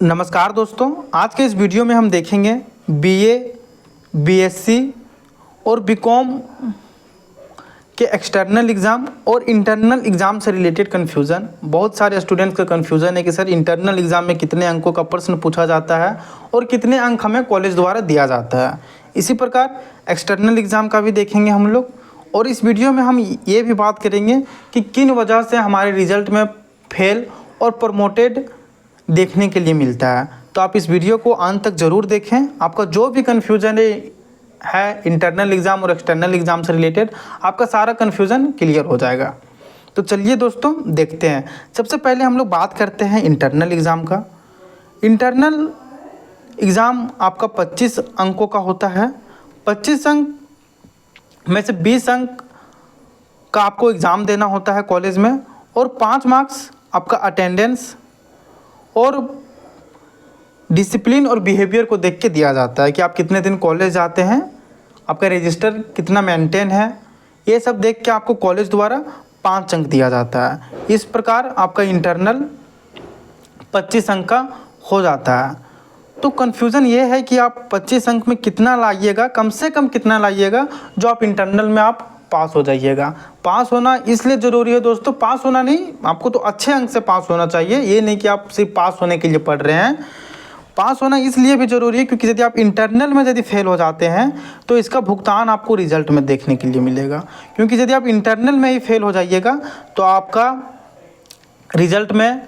नमस्कार दोस्तों, आज के इस वीडियो में हम देखेंगे बीए, बीएससी और बीकॉम के एक्सटर्नल एग्ज़ाम और इंटरनल एग्ज़ाम से रिलेटेड कन्फ्यूज़न। बहुत सारे स्टूडेंट्स का कन्फ्यूज़न है कि सर इंटरनल एग्ज़ाम में कितने अंकों का प्रश्न पूछा जाता है और कितने अंक हमें कॉलेज द्वारा दिया जाता है। इसी प्रकार एक्सटर्नल एग्ज़ाम का भी देखेंगे हम लोग, और इस वीडियो में हम ये भी बात करेंगे कि किन वजह से हमारे रिज़ल्ट में फेल और प्रमोटेड देखने के लिए मिलता है। तो आप इस वीडियो को अंत तक ज़रूर देखें। आपका जो भी कन्फ्यूज़न है इंटरनल एग्ज़ाम और एक्सटर्नल एग्ज़ाम से रिलेटेड, आपका सारा कन्फ्यूज़न क्लियर हो जाएगा। तो चलिए दोस्तों देखते हैं। सबसे पहले हम लोग बात करते हैं इंटरनल एग्ज़ाम का। इंटरनल एग्ज़ाम आपका 25 अंकों का होता है। 25 अंक में से 20 अंक का आपको एग्ज़ाम देना होता है कॉलेज में, और 5 मार्क्स आपका अटेंडेंस और डिसिप्लिन और बिहेवियर को देख के दिया जाता है कि आप कितने दिन कॉलेज जाते हैं, आपका रजिस्टर कितना मेंटेन है। ये सब देख के आपको कॉलेज द्वारा 5 अंक दिया जाता है। इस प्रकार आपका इंटरनल 25 अंक का हो जाता है। तो कन्फ्यूज़न ये है कि आप 25 अंक में कितना लाइएगा, कम से कम कितना लाइएगा जो आप इंटरनल में आप पास हो जाइएगा। पास होना इसलिए ज़रूरी है दोस्तों, पास होना नहीं, आपको तो अच्छे अंक से पास होना चाहिए। ये नहीं कि आप सिर्फ पास होने के लिए पढ़ रहे हैं। पास होना इसलिए भी ज़रूरी है क्योंकि यदि आप इंटरनल में यदि फेल हो जाते हैं तो इसका भुगतान आपको रिजल्ट में देखने के लिए मिलेगा। क्योंकि यदि आप इंटरनल में ही फेल हो जाइएगा तो आपका रिजल्ट में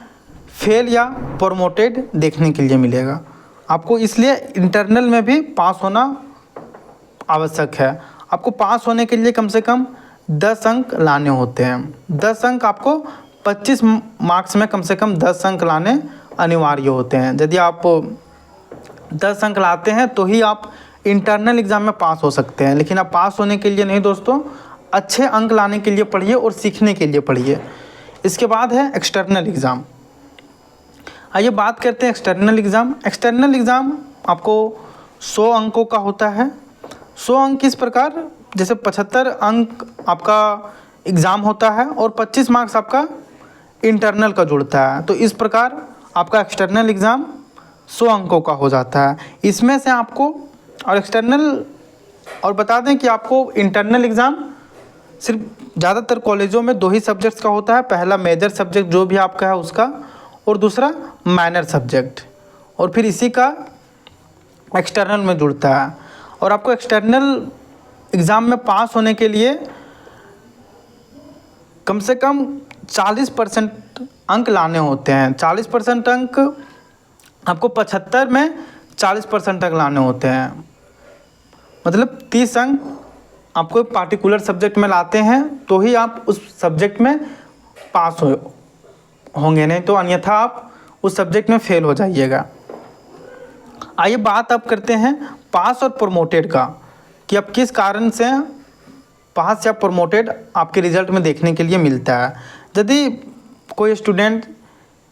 फेल या प्रमोटेड देखने के लिए मिलेगा। आपको इसलिए इंटरनल में भी पास होना आवश्यक है। आपको पास होने के लिए कम से कम 10 अंक लाने होते हैं। 10 अंक आपको 25 मार्क्स में कम से कम 10 अंक लाने अनिवार्य होते हैं। यदि आप 10 अंक लाते हैं तो ही आप इंटरनल एग्ज़ाम में पास हो सकते हैं। लेकिन आप पास होने के लिए नहीं दोस्तों, अच्छे अंक लाने के लिए पढ़िए और सीखने के लिए पढ़िए। इसके बाद है एक्सटर्नल एग्ज़ाम। आइए बात करते हैं एक्सटर्नल एग्ज़ाम। एक्सटर्नल एग्ज़ाम आपको 100 अंकों का होता है। 100 अंक इस प्रकार, जैसे 75 अंक आपका एग्ज़ाम होता है और 25 मार्क्स आपका इंटरनल का जुड़ता है। तो इस प्रकार आपका एक्सटर्नल एग्ज़ाम 100 अंकों का हो जाता है। इसमें से आपको और एक्सटर्नल, और बता दें कि आपको इंटरनल एग्ज़ाम सिर्फ ज़्यादातर कॉलेजों में 2 ही सब्जेक्ट्स का होता है। पहला मेजर सब्जेक्ट जो भी आपका है उसका, और दूसरा माइनर सब्जेक्ट, और फिर इसी का एक्सटर्नल में जुड़ता है। और आपको एक्सटर्नल एग्ज़ाम में पास होने के लिए कम से कम 40% अंक लाने होते हैं। 40% अंक आपको 75 में 40% अंक लाने होते हैं। मतलब 30 अंक आपको पार्टिकुलर सब्जेक्ट में लाते हैं तो ही आप उस सब्जेक्ट में पास होंगे, नहीं तो अन्यथा आप उस सब्जेक्ट में फेल हो जाइएगा। आइए बात अब करते हैं पास और प्रमोटेड का, कि अब किस कारण से पास या प्रमोटेड आपके रिज़ल्ट में देखने के लिए मिलता है। यदि कोई स्टूडेंट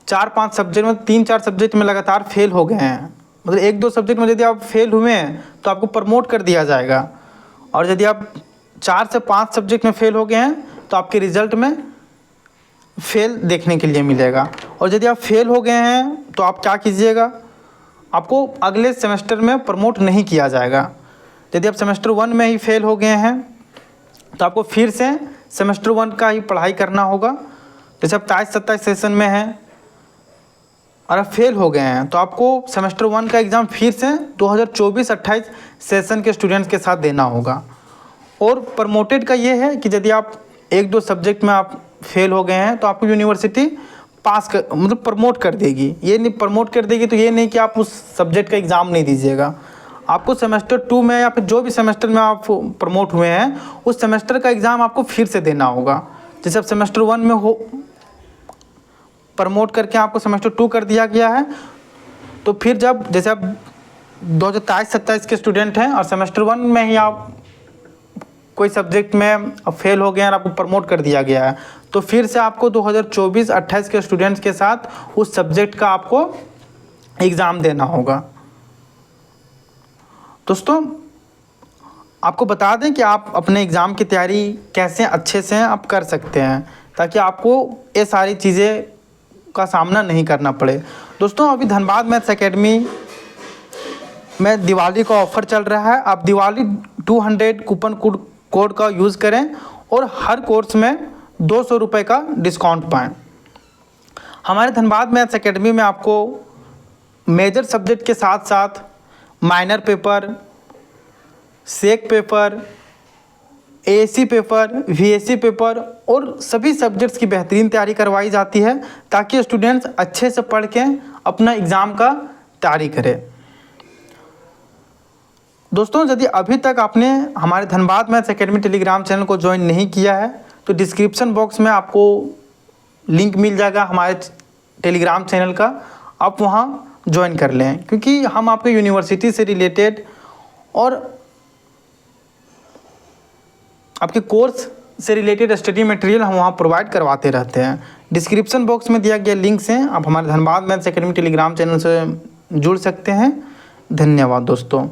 4-5 सब्जेक्ट में, 3-4 सब्जेक्ट में लगातार फेल हो गए हैं, मतलब 1-2 सब्जेक्ट में यदि आप फेल हुए हैं तो आपको प्रमोट कर दिया जाएगा। और यदि आप 4 से 5 सब्जेक्ट में फेल हो गए हैं तो आपके रिज़ल्ट में फेल देखने के लिए मिलेगा। और यदि आप फेल हो गए हैं तो आप क्या कीजिएगा, आपको अगले सेमेस्टर में प्रमोट नहीं किया जाएगा। यदि आप सेमेस्टर 1 में ही फेल हो गए हैं तो आपको फिर से सेमेस्टर 1 का ही पढ़ाई करना होगा। जैसे आप 27-27 सेशन में हैं और आप फेल हो गए हैं तो आपको सेमेस्टर 1 का एग्ज़ाम फिर से 2024-28 सेशन के स्टूडेंट्स के साथ देना होगा। और प्रमोटेड का ये है कि यदि आप 1-2 सब्जेक्ट में आप फेल हो गए हैं तो आपको यूनिवर्सिटी पास कर, मतलब प्रमोट कर देगी। ये नहीं, प्रमोट कर देगी तो ये नहीं कि आप उस सब्जेक्ट का एग्ज़ाम नहीं दीजिएगा। आपको सेमेस्टर 2 में या फिर जो भी सेमेस्टर में आप प्रमोट हुए हैं उस सेमेस्टर का एग्ज़ाम आपको फिर से देना होगा। जैसे अब सेमेस्टर 1 में हो प्रमोट करके आपको सेमेस्टर 2 कर दिया गया है, तो फिर जब जैसे आप 2023-27 के स्टूडेंट हैं और सेमेस्टर 1 में ही आप कोई सब्जेक्ट में अब फेल हो गए और आपको प्रमोट कर दिया गया है, तो फिर से आपको 2024-28 के स्टूडेंट्स के साथ उस सब्जेक्ट का आपको एग्ज़ाम देना होगा। दोस्तों आपको बता दें कि आप अपने एग्ज़ाम की तैयारी कैसे अच्छे से आप कर सकते हैं, ताकि आपको ये सारी चीज़ें का सामना नहीं करना पड़े। दोस्तों अभी धनबाद मैथ्स एकेडमी में दिवाली का ऑफ़र चल रहा है। आप दिवाली 200 कूपन कोड का यूज़ करें और हर कोर्स में 200 रुपये का डिस्काउंट पाएँ। हमारे धनबाद मैथ्स एकेडमी में आपको मेजर सब्जेक्ट के साथ साथ minor paper, SEC paper, ASC paper, VSC paper और सभी सब्जेक्ट्स की बेहतरीन तैयारी करवाई जाती है ताकि स्टूडेंट्स अच्छे से पढ़ के अपना एग्ज़ाम का तैयारी करें। दोस्तों यदि अभी तक आपने हमारे Dhanbad maths academy Telegram channel को ज्वाइन नहीं किया है तो डिस्क्रिप्शन बॉक्स में आपको लिंक मिल जाएगा हमारे टेलीग्राम चैनल का, आप वहाँ ज्वाइन कर लें, क्योंकि हम आपको यूनिवर्सिटी से रिलेटेड और आपके कोर्स से रिलेटेड स्टडी मटेरियल हम वहाँ प्रोवाइड करवाते रहते हैं। डिस्क्रिप्शन बॉक्स में दिया गया लिंक से आप हमारे Dhanbad maths academy Telegram channel से जुड़ सकते हैं। धन्यवाद दोस्तों।